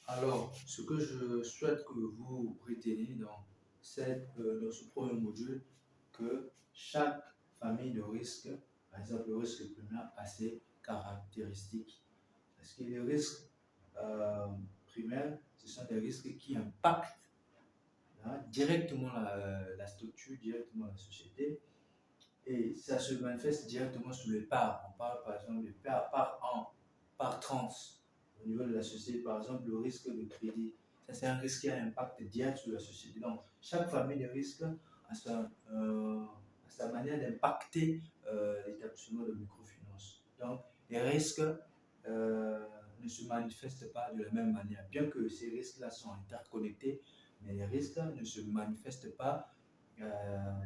Alors, ce que je souhaite que vous reteniez dans ce premier module, que chaque famille de risque, par exemple le risque primaire, a ses caractéristiques. Parce que les risques primaires, ce sont des risques qui impactent directement la structure, directement la société, et ça se manifeste directement sur les parts. On parle par exemple de part 1, part trans au niveau de la société, par exemple le risque de crédit. Ça, c'est un risque qui a un impact direct sur la société. Donc, chaque famille de risques a sa manière d'impacter l'établissement de microfinance. Donc, les risques ne se manifestent pas de la même manière, bien que ces risques-là sont interconnectés, mais les risques ne se manifestent pas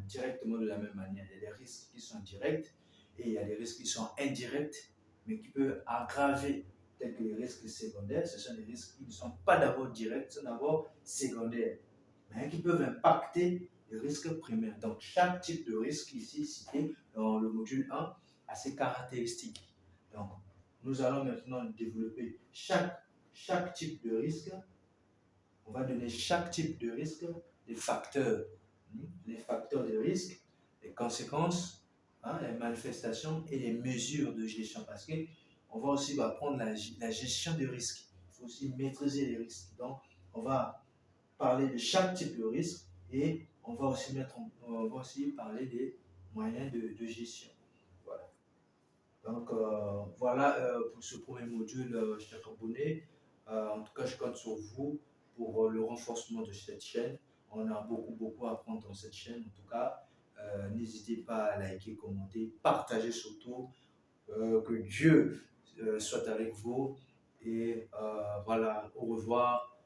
directement de la même manière. Il y a des risques qui sont directs et il y a des risques qui sont indirects, mais qui peuvent aggraver, tels que les risques secondaires. Ce sont des risques qui ne sont pas d'abord directs, sont d'abord secondaires, mais qui peuvent impacter les risques primaires. Donc, chaque type de risque ici cité dans le module 1 a ses caractéristiques. Donc, nous allons maintenant développer chaque type de risque. On va donner chaque type de risque des facteurs, les facteurs de risque, les conséquences, les manifestations et les mesures de gestion. Parce qu'on va aussi apprendre la gestion des risques. Il faut aussi maîtriser les risques. Donc, on va parler de chaque type de risque et on va aussi parler des moyens de gestion. Voilà. Donc, voilà pour ce premier module, cher abonné. En tout cas, je compte sur vous pour le renforcement de cette chaîne. On a beaucoup à apprendre dans cette chaîne. En tout cas, n'hésitez pas à liker, commenter, partager surtout. Que Dieu soit avec vous. Et voilà, au revoir.